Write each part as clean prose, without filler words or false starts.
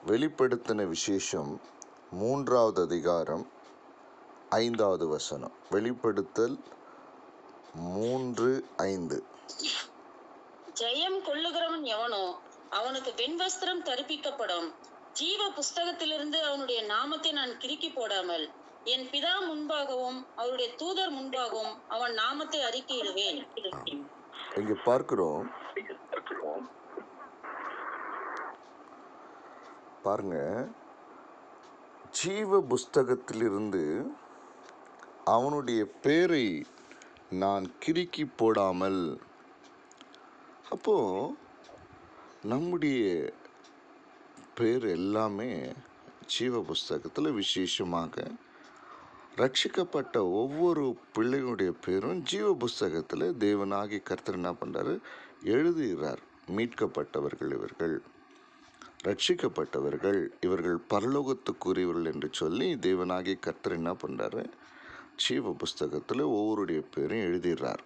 வெளிப்படுத்தின விசேஷம் 3வது அதிகாரம் 5வது வசனம். வெளிப்படுத்தல் 3:5. ஜெயம் கொள்ளுகிறவன் எவனோ அவனுக்கு வெண்வஸ்திரம் தரிப்பிக்கப்படும். ஜீவ புஸ்தகத்திலிருந்து அவனுடைய நாமத்தை நான் கிறுக்கி போடாமல் என் பிதா முன்பாகவும் அவருடைய தூதர் முன்பாகவும் அவன் நாமத்தை அறிக்கையிடுவேன். இங்க பார்க்கிறோம் பாருங்க, ஜீவ புஸ்தகத்திலிருந்து அவனுடைய பேரை நான் கிறுக்கி போடாமல். அப்போ நம்முடைய பேர் எல்லாமே ஜீவ புஸ்தகத்தில் விசேஷமாக ரட்சிக்கப்பட்ட ஒவ்வொரு பிள்ளைகளுடைய பேரும் ஜீவ புஸ்தகத்தில் தேவனாகி கர்த்தர் என்ன பண்ணுறாரு, எழுதுகிறார். மீட்கப்பட்டவர்கள் இவர்கள், ரட்சிக்கப்பட்டவர்கள் இவர்கள், பரலோகத்துக்குரியவர்கள் என்று சொல்லி தேவனாகி கர்த்தர் என்ன பண்ணுறாரு, ஜீவ புஸ்தகத்தில் ஒவ்வொருடைய பேரும் எழுதிடுறார்.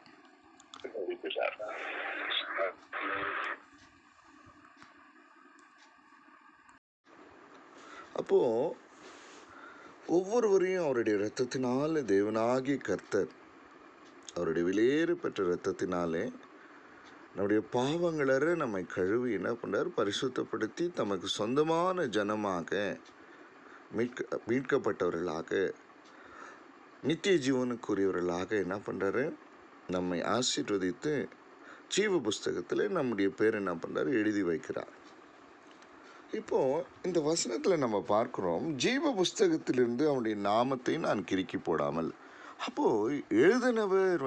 அப்போ ஒவ்வொருவரையும் அவருடைய இரத்தத்தினால தேவனாகி கர்த்தர் அவருடைய விலையேறு பெற்ற இரத்தத்தினாலே நம்முடைய பாவங்களற நம்மை கழுவி என்ன பண்ணுறார், பரிசுத்தப்படுத்தி தமக்கு சொந்தமான ஜனமாக மீட்கப்பட்டவர்களாக நித்திய ஜீவனுக்குரியவர்களாக என்ன பண்ணுறாரு, நம்மை ஆசீர்வதித்து ஜீவ புஸ்தகத்தில் நம்முடைய பேர் என்ன பண்ணுறாரு, எழுதி வைக்கிறார். இப்போது இந்த வசனத்தில் நம்ம பார்க்குறோம், ஜீவ புஸ்தகத்திலிருந்து அவனுடைய நாமத்தை நான் கிறுக்கி போடாமல். அப்போது எழுதினவர்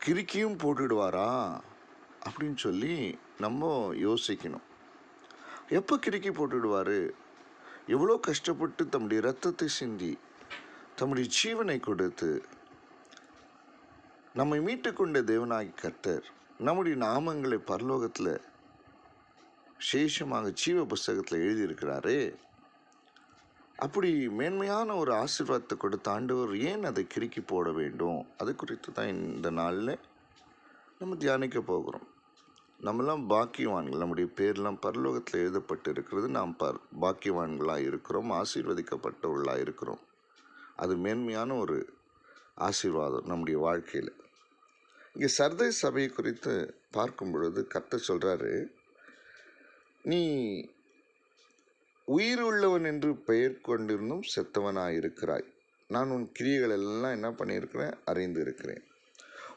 கிறுக்கியும் போட்டுடுவாரா அப்படின்னு சொல்லி நம்ம யோசிக்கணும். எப்போ கிறுக்கி போட்டுடுவார்? எவ்வளோ கஷ்டப்பட்டு தம்முடைய இரத்தத்தை சிந்தி தம்முடைய ஜீவனை கொடுத்து நம்மை மீட்டு கொண்ட தேவனாகி கர்த்தர் நம்முடைய நாமங்களை பரலோகத்தில் சேஷமாக ஜீவ புஸ்தகத்தில் எழுதியிருக்கிறாரே. அப்படி மேன்மையான ஒரு ஆசீர்வாதத்தை கொடுத்த ஆண்டவர் ஏன் அதை கிறுக்கி போட வேண்டும்? அது குறித்து தான் இந்த நாளில் நம்ம தியானிக்க போகிறோம். நம்மெல்லாம் பாக்கியவான்கள், நம்முடைய பேர்லாம் பரலோகத்தில் எழுதப்பட்டு இருக்கிறது. நாம் பாக்கியவான்களாக இருக்கிறோம், ஆசீர்வதிக்கப்பட்டவர்களாக இருக்கிறோம். அது மேன்மையான ஒரு ஆசீர்வாதம் நம்முடைய வாழ்க்கையில். இங்கே சர்தை சபை குறித்து பார்க்கும் பொழுது கர்த்தர் சொல்கிறாரு, நீ உயிர் உள்ளவன் என்று பெயர் கொண்டிருந்தும் செத்தவனாயிருக்கிறாய். நான் உன் கிரியைகள் எல்லாம் என்ன பண்ணியிருக்கிறேன், அறிந்து இருக்கிறேன்.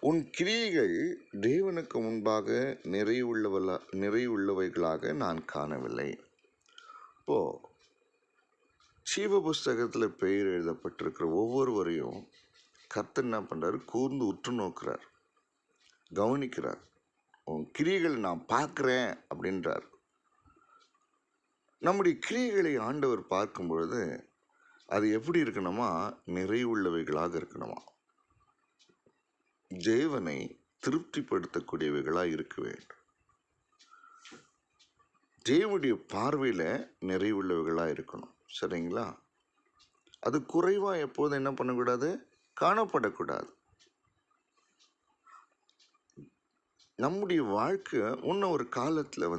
உன் கிரியைகள் தேவனுக்கு முன்பாக நிறைவுள்ளவைகளாக நான் காணவில்லை. இப்போது ஜீவ புஸ்தகத்தில் பெயர் எழுதப்பட்டிருக்கிற ஒவ்வொருவரையும் கர்த்தர் என்ன பண்ணுறாரு, கூர்ந்து உற்று நோக்கிறார், கவனிக்கிறார். உன் கிரியைகளை நான் பார்க்குறேன் அப்படின்றார். நம்முடைய கிரியைகளை ஆண்டவர் பார்க்கும் பொழுது அது எப்படி இருக்கணுமா, நிறைவுள்ளவைகளாக இருக்கணுமா, தேவனை திருப்திப்படுத்தக்கூடியவைகளாக இருக்க வேண்டும். தேவனுடைய பார்வையில் நிறைவுள்ளவைகளாக இருக்கணும். சரிங்களா? அது குறைவாக எப்போதும் என்ன பண்ணக்கூடாது, காணப்படக்கூடாது. நம்முடைய வாழ்க்கை இன்னும் ஒரு காலத்தில்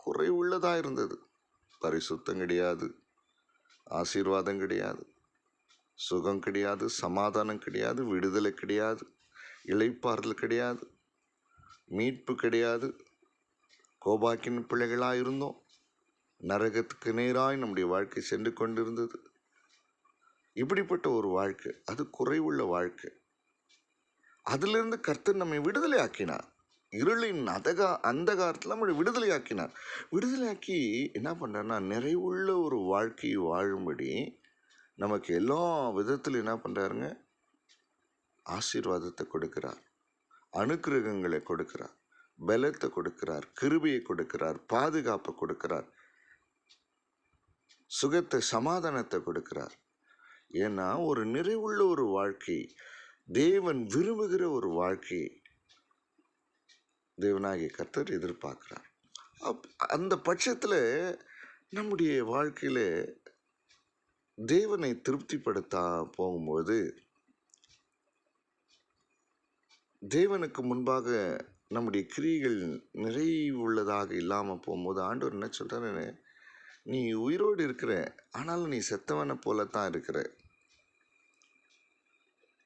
குறைவுள்ளதாக இருந்தது. பரிசுத்தம் கிடையாது, ஆசீர்வாதம் கிடையாது, சுகம் கிடையாது, சமாதானம் கிடையாது, விடுதலை கிடையாது, இளைப்பாறுதல் கிடையாது, மீட்பு கிடையாது. கோபாக்கின் பிள்ளைகளாக இருந்தோம். நரகத்துக்கு நேராய் நம்முடைய வாழ்க்கை சென்று கொண்டிருந்தது. இப்படிப்பட்ட ஒரு வாழ்க்கை, அது குறைவுள்ள வாழ்க்கை. அதிலிருந்து கர்த்தர் நம்மை விடுதலை ஆக்கினார். இருளின் அந்தகாரத்தில் நம்மளை விடுதலையாக்கினார். விடுதலையாக்கி என்ன பண்ணுறாருன்னா, நிறைவுள்ள ஒரு வாழ்க்கையை வாழும்படி நமக்கு எல்லா விதத்திலும் என்ன பண்ணுறாருங்க, ஆசீர்வாதத்தை கொடுக்கிறார், அனுக்கிரகங்களை கொடுக்கிறார், பலத்தை கொடுக்கிறார், கிருபையை கொடுக்கிறார், பாதுகாப்பை கொடுக்கிறார், சுகத்தை சமாதானத்தை கொடுக்கிறார். ஏன்னா ஒரு நிறைவுள்ள ஒரு வாழ்க்கை, தேவன் விரும்புகிற ஒரு வாழ்க்கையை தேவனாகிய கர்த்தர் எதிர்பார்க்கிறார். அந்த பட்சத்தில் நம்முடைய வாழ்க்கையில் தேவனை திருப்திப்படுத்த போகும்போது, தேவனுக்கு முன்பாக நம்முடைய கிரியைகள் நிறைவுள்ளதாக இல்லாமல் போகும்போது ஆண்டவர் என்ன சொல்கிறாரு, நீ உயிரோடு இருக்கிற, ஆனாலும் நீ செத்தவனை போலத்தான் இருக்கிற.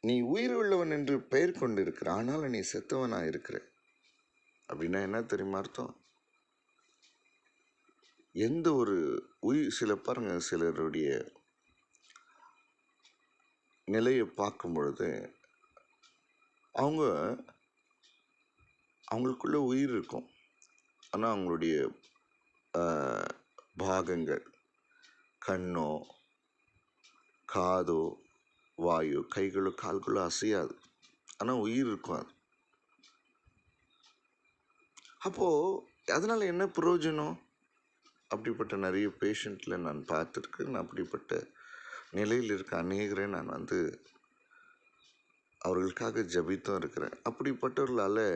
நீ உயிர் உள்ளவன் என்று பெயர் கொண்டு இருக்கிற, ஆனாலும் நீ செத்தவனா இருக்கிற. அப்படின்னா என்ன தெரியுமா அர்த்தம்? எந்த ஒரு பாருங்க, சிலருடைய நிலையை பார்க்கும் பொழுது அவங்களுக்குள்ள உயிர் இருக்கும், ஆனால் அவங்களுடைய பாகங்கள், கண்ணோ காதோ வாயோ கைகளோ கால்களோ அசையாது, ஆனால் உயிர் இருக்கும். அது அப்போது அதனால் என்ன பிரயோஜனம்? அப்படிப்பட்ட நிறைய பேஷண்ட்டில் நான் பார்த்துருக்கேன். அப்படிப்பட்ட நிலையில் இருக்க அநேகரை நான் அவர்களுக்காக ஜபித்தும் இருக்கிறேன். அப்படிப்பட்டவர்களால்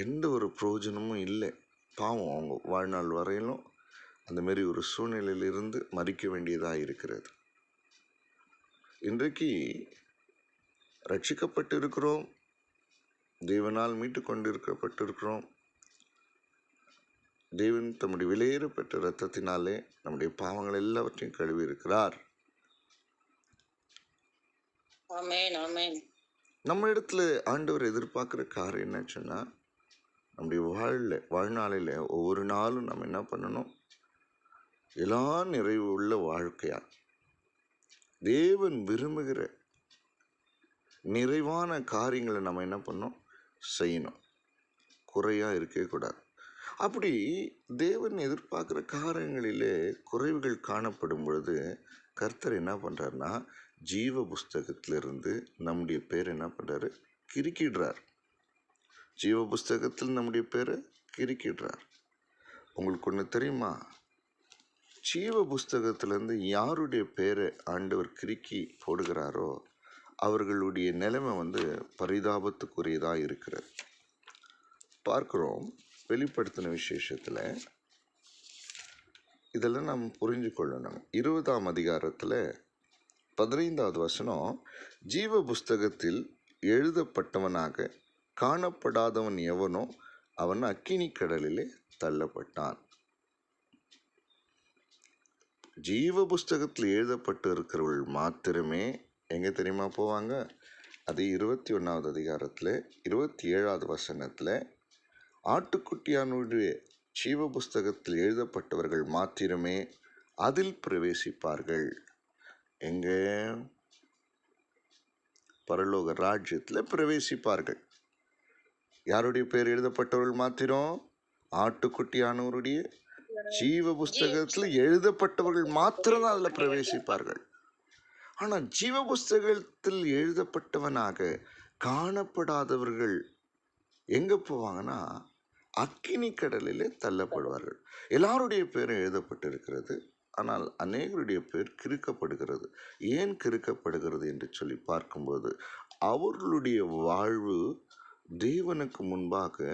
எந்த ஒரு பிரயோஜனமும் இல்லை. பாவம், அவங்க வாழ்நாள் வரையிலும் அந்தமாரி ஒரு சூழ்நிலையிலிருந்து மறிக்க வேண்டியதாக இருக்கிறது. இன்றைக்கு ரட்சிக்கப்பட்டு இருக்கிறோம், தேவனால் மீட்டு கொண்டு இருக்கப்பட்டிருக்கிறோம். தேவன் தம்முடைய விலையேறப்பட்ட இரத்தத்தினாலே நம்முடைய பாவங்கள் எல்லாவற்றையும் கழுவி இருக்கிறார். நம்ம இடத்துல ஆண்டவர் எதிர்பார்க்குற காரியம் என்ன சொன்னால், நம்முடைய வாழ்நாளில் ஒவ்வொரு நாளும் நம்ம என்ன பண்ணணும்? எல்லா நிறைவு உள்ள வாழ்க்கையா தேவன் விரும்புகிற நிறைவான காரியங்களை நம்ம என்ன பண்ணணும்? செய்யணும். குறையாக இருக்கவே கூடாது. அப்படி தேவன் எதிர்பார்க்குற காரியங்களிலே குறைவுகள் காணப்படும் பொழுது கர்த்தர் என்ன பண்ணுறாருன்னா, ஜீவ புஸ்தகத்திலிருந்து நம்முடைய பேர் என்ன பண்ணுறாரு? கிறுக்கிடுறார். ஜீவ புஸ்தகத்தில் நம்முடைய பேரை கிறுக்கிடுறார். உங்களுக்கு ஒன்று தெரியுமா? ஜீவ புஸ்தகத்திலேருந்து யாருடைய பேரை ஆண்டவர் கிறுக்கி போடுகிறாரோ அவர்களுடைய நிலைமை பரிதாபத்துக்குரியதாக இருக்கிறது. பார்க்குறோம் வெளிப்படுத்தின விசேஷத்தில். இதெல்லாம் நாம் புரிஞ்சு கொள்ளணும். 20ஆம் அதிகாரத்தில் 15வது வசனம், ஜீவ புஸ்தகத்தில் எழுதப்பட்டவனாக காணப்படாதவன் எவனோ அவன் அக்கினி கடலிலே தள்ளப்பட்டான். ஜீவ புஸ்தகத்தில் எழுதப்பட்டு இருக்கிறவர்கள் மாத்திரமே எங்கே தெரியுமா போவாங்க? அது 21வது அதிகாரத்தில் 27வது வசனத்தில், ஆட்டுக்குட்டியானுடைய ஜீவ புஸ்தகத்தில் எழுதப்பட்டவர்கள் மாத்திரமே அதில் பிரவேசிப்பார்கள். எங்கே? பரலோக ராஜ்யத்தில் பிரவேசிப்பார்கள். யாருடைய பேர் எழுதப்பட்டவர்கள் மாத்திரம்? ஆட்டுக்குட்டியானவருடைய ஜீவ புஸ்தகத்தில் எழுதப்பட்டவர்கள் மாத்திரம்தான் அதில் பிரவேசிப்பார்கள். ஆனால் ஜீவ புஸ்தகத்தில் எழுதப்பட்டவனாக காணப்படாதவர்கள் எங்கே போவாங்கன்னா அக்கினி கடலிலே தள்ளப்படுவார்கள். எல்லாருடைய பேரும் எழுதப்பட்டிருக்கிறது, ஆனால் அநேகருடைய பேர் கிறுக்கப்படுகிறது. ஏன் கிறுக்கப்படுகிறது என்று சொல்லி பார்க்கும்போது அவர்களுடைய வாழ்வு தேவனுக்கு முன்பாக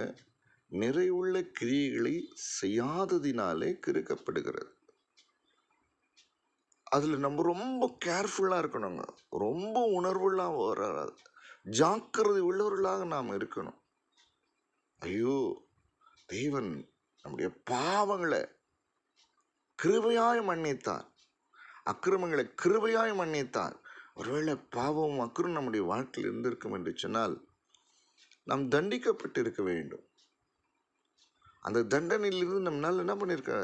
நிறைவுள்ள கிரியைகளை செய்யாததினாலே கிறுக்கப்படுகிறது. அதில் நம்ம ரொம்ப கேர்ஃபுல்லாக இருக்கணுங்க. ரொம்ப உணர்வுலாம் வராது, ஜாக்கிரதை உள்ளவர்களாக நாம் இருக்கணும். ஐயோ, தேவன் நம்முடைய பாவங்களை கிருபையாய் மன்னித்தார், அக்கிரமங்களை கிருபையாய் மன்னித்தார். ஒருவேளை பாவமும் அக்கிரம் நம்முடைய வாழ்க்கையில் இருந்திருக்கும் என்று சொன்னால் நாம் தண்டிக்கப்பட்டு இருக்க வேண்டும். அந்த தண்டனையிலிருந்து நம்மளால் என்ன பண்ணியிருக்க?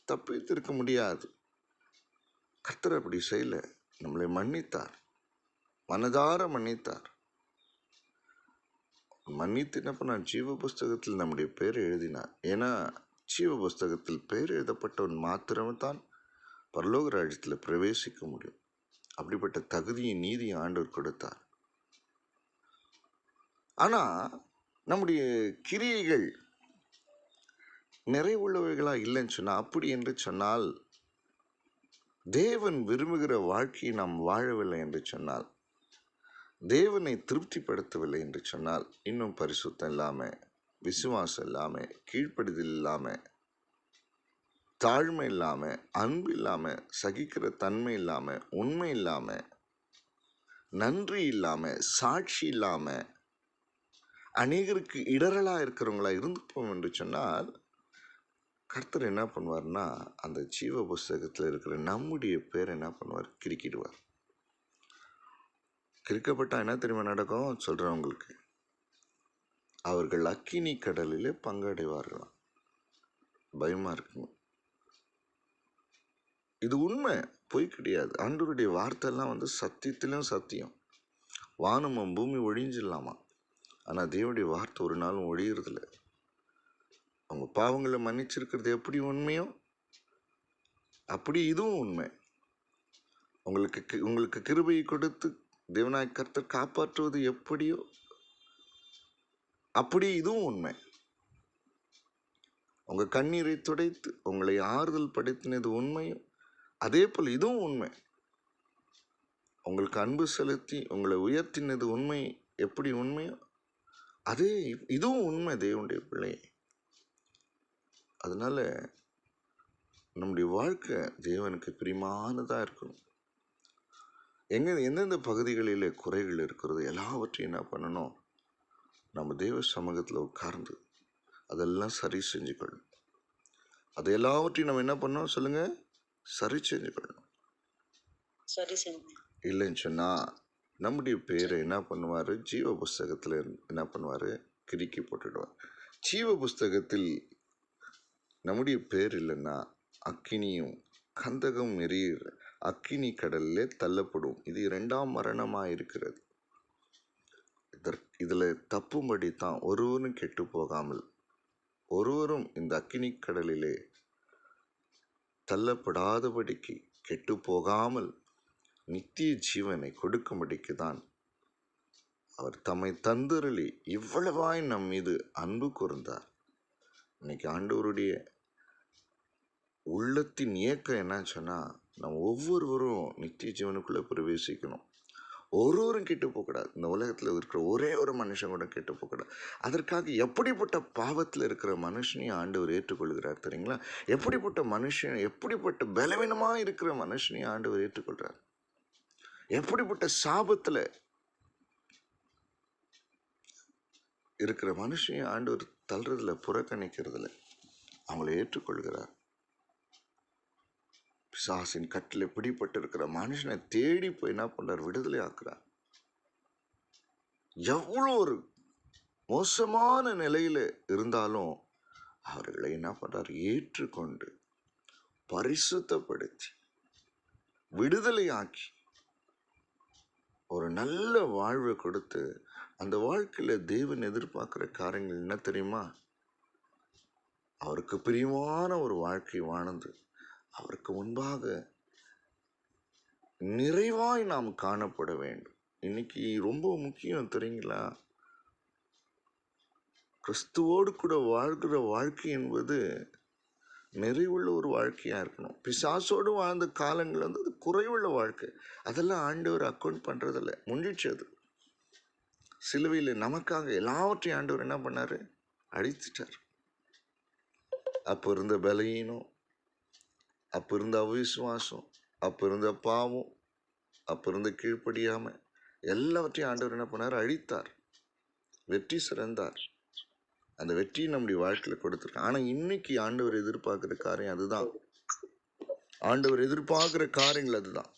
தப்பித்திருக்க முடியாது. கர்த்தர் அப்படி செய்யல, நம்மளை மன்னித்தார், மனதார மன்னித்தார். மன்னித்து என்ன பண்ணார்? ஜீவ புஸ்தகத்தில் நம்முடைய பேர் எழுதினார். ஏன்னா ஜீவ புஸ்தகத்தில் பேர் எழுதப்பட்டவன் மாத்திரம்தான் பரலோக ராஜ்யத்தில் பிரவேசிக்க முடியும். அப்படிப்பட்ட தகுதியை நீதியை ஆண்டவர் கொடுத்தார். ஆனால் நம்முடைய கிரியைகள் நிறைவுள்ளவைகளாக இல்லைன்னு சொன்னால், அப்படி என்று சொன்னால் தேவன் விரும்புகிற வாழ்க்கையை நாம் வாழவில்லை என்று சொன்னால், தேவனை திருப்திப்படுத்தவில்லை என்று சொன்னால், இன்னும் பரிசுத்தம் இல்லாமல், விசுவாசம் இல்லாமல், கீழ்ப்படிதல் இல்லாமல், தாழ்மை இல்லாமல், அன்பு இல்லாமல், சகிக்கிற தன்மை இல்லாமல், உண்மை இல்லாமல், நன்றி இல்லாமல், சாட்சி இல்லாமல், அநேகருக்கு இடரலாக இருக்கிறவங்களா இருந்துப்போம் என்று சொன்னால் கர்த்தர் என்ன பண்ணுவார்னா, அந்த ஜீவ புஸ்தகத்தில் இருக்கிற நம்முடைய பேர் என்ன பண்ணுவார்? கிறுக்கிடுவார். கிறுக்கப்பட்டா என்ன தெரியுமா நடக்கும்? சொல்கிறேன் உங்களுக்கு. அவர்கள் அக்கினி கடலிலே பங்கடைவார்களாம். பயமா இருக்குங்க. இது உண்மை, பொய் கிடையாது. ஆண்டவருடைய வார்த்தைலாம் சத்தியத்திலும் சத்தியம். வானமும் பூமி ஒழிஞ்சிடலாமா, ஆனால் தேவனுடைய வார்த்தை ஒரு நாளும் ஒழியறதில்ல. அவங்க பாவங்களை மன்னிச்சிருக்கிறது எப்படி உண்மையோ அப்படி இதுவும் உண்மை. உங்களுக்கு கிருபையை கொடுத்து தேவனாய் கர்த்தர் காப்பாற்றுவது எப்படியோ அப்படி இதுவும் உண்மை. உங்க கண்ணீரை துடைத்து உங்களை ஆறுதல் படுத்தினது உண்மையும் அதே போல் இதுவும் உண்மை. உங்களுக்கு அன்பு செலுத்தி உங்களை உயர்த்தினது உண்மை எப்படி உண்மையோ அதே இதுவும் உண்மை தேவனுடைய பிள்ளை. அதனால நம்முடைய வாழ்க்கை தேவனுக்கு பிரியமானதாக இருக்கணும். எந்தெந்த பகுதிகளில் குறைகள் இருக்கிறது எல்லாவற்றையும் என்ன பண்ணணும்? நம்ம தேவ சமூகத்தில் உட்கார்ந்து அதெல்லாம் சரி செஞ்சுக்கொள்ளணும். அது எல்லாவற்றையும் நம்ம என்ன பண்ணோம் சொல்லுங்க? சரி செஞ்சுக்கொள்ளணும். இல்லைன்னு சொன்னால் நம்முடைய பேரை என்ன பண்ணுவார்? ஜீவ புஸ்தகத்தில் என்ன பண்ணுவார்? கிறுக்கி போட்டுடுவார். ஜீவ புஸ்தகத்தில் நம்முடைய பேர் இல்லைன்னா அக்கினியும் கந்தகம் எரியிற அக்கினி கடல்லே தள்ளப்படும். இது 2ஆம் மரணமாக இருக்கிறது. இதில் தப்பும்படி தான் ஒருவரும் கெட்டு போகாமல் ஒருவரும் இந்த அக்கினி கடலிலே தள்ளப்படாதபடிக்கு கெட்டு போகாமல் நித்திய ஜீவனை கொடுக்கும்படிக்கு தான் அவர் தம்மை தந்தருளி இவ்வளவாய் நம் மீது அன்பு கூர்ந்தார். இன்னைக்கு ஆண்டவருடைய உள்ளத்தின் இயக்கம் என்னன்னு சொன்னால், நம்ம ஒவ்வொருவரும் நித்திய ஜீவனுக்குள்ளே பிரவேசிக்கணும். ஒருவரும் கெட்டு போகக்கூடாது. இந்த உலகத்தில் இருக்கிற ஒரே ஒரு மனுஷன் கூட கெட்டு போகக்கூடாது. அதற்காக எப்படிப்பட்ட பாவத்தில் இருக்கிற மனுஷனையும் ஆண்டவர் ஏற்றுக்கொள்கிறார் தெரியுங்களா? எப்படிப்பட்ட மனுஷன், எப்படிப்பட்ட பலவீனமாக இருக்கிற மனுஷனையும் ஆண்டவர் ஏற்றுக்கொள்கிறார். எப்படிப்பட்ட சாபத்தில் இருக்கிற மனுஷனையும் ஆண்டவர் தள்ளுறதுல புறக்கணிக்கிறதுல அவங்கள ஏற்றுக்கொள்கிறார். பிசாசின் கட்டில் பிடிப்பட்டு இருக்கிற மனுஷனை தேடி போய் என்ன பண்றார்? விடுதலை ஆக்குறார். எவ்வளோ ஒரு மோசமான நிலையில இருந்தாலும் அவர்களை என்ன பண்றார்? ஏற்றுக்கொண்டு பரிசுத்தப்படுத்தி விடுதலை ஆக்கி ஒரு நல்ல வாழ்வை கொடுத்து, அந்த வாழ்க்கையில தேவன் எதிர்பார்க்கிற காரியங்கள் என்ன தெரியுமா? அவருக்கு பிரியமான ஒரு வாழ்க்கை வாழ்ந்து அவருக்கு முன்பாக நிறைவாய் நாம் காணப்பட வேண்டும். இன்னைக்கு ரொம்ப முக்கியம் தெரியுங்களா? கிறிஸ்துவோடு கூட வாழ்கிற வாழ்க்கை என்பது நிறைவுள்ள ஒரு வாழ்க்கையா இருக்கணும். பிசாசோடு வாழ்ந்த காலங்கள் அது குறைவுள்ள வாழ்க்கை. அதெல்லாம் ஆண்டவர் அக்கௌண்ட் பண்றதில்ல, முடிஞ்சிச்சு. அது சிலுவையில் நமக்காக எல்லாவற்றையும் ஆண்டவர் என்ன பண்ணாரு? அழிச்சிட்டார். அப்போ இருந்த பலகீனம், அப்போ இருந்த அவிசுவாசம், அப்போ இருந்த பாவம், அப்போ இருந்த கீழ்ப்படியாமை எல்லாவற்றையும் ஆண்டவர் என்ன பண்ணார்? அழித்தார். வெற்றி சிறந்தார். அந்த வெற்றியை நம்முடைய வாழ்க்கையில் கொடுத்துருக்கார். ஆனால் இன்னைக்கு ஆண்டவர் எதிர்பார்க்கிற காரியம் அதுதான். ஆண்டவர் எதிர்பார்க்கிற காரியங்கள் அதுதான்.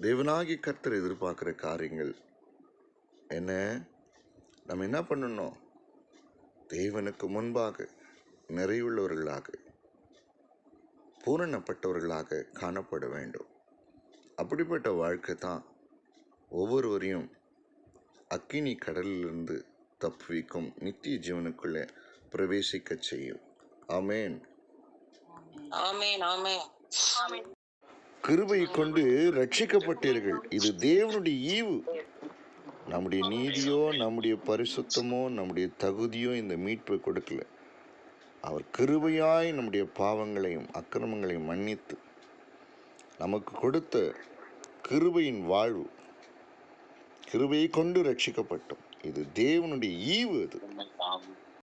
தேவனாகி கர்த்தர் எதிர்பார்க்கிற காரியங்கள் என்ன? நம்ம என்ன பண்ணணும்? தேவனுக்கு முன்பாக நிறைவுள்ளவர்களாக பூரணப்பட்டவர்களாக காணப்பட வேண்டும். அப்படிப்பட்ட வாழ்க்கை தான் ஒவ்வொருவரையும் அக்கினி கடலிலிருந்து தப்புவிக்கும், நித்திய ஜீவனுக்குள்ளே பிரவேசிக்க செய்யும். ஆமேன். கிருபையை கொண்டு ரட்சிக்கப்பட்டீர்கள். இது தேவனுடைய ஈவு. நம்முடைய நீதியோ நம்முடைய பரிசுத்தமோ நம்முடைய தகுதியோ இந்த மீட்பை கொடுக்கல. அவர் கிருபையாய் நம்முடைய பாவங்களையும் அக்கிரமங்களையும் மன்னித்து நமக்கு கொடுத்த கிருபையின் வாழ்வு. கிருபையை கொண்டு ரட்சிக்கப்பட்டோம். இது தேவனுடைய ஈவு. அது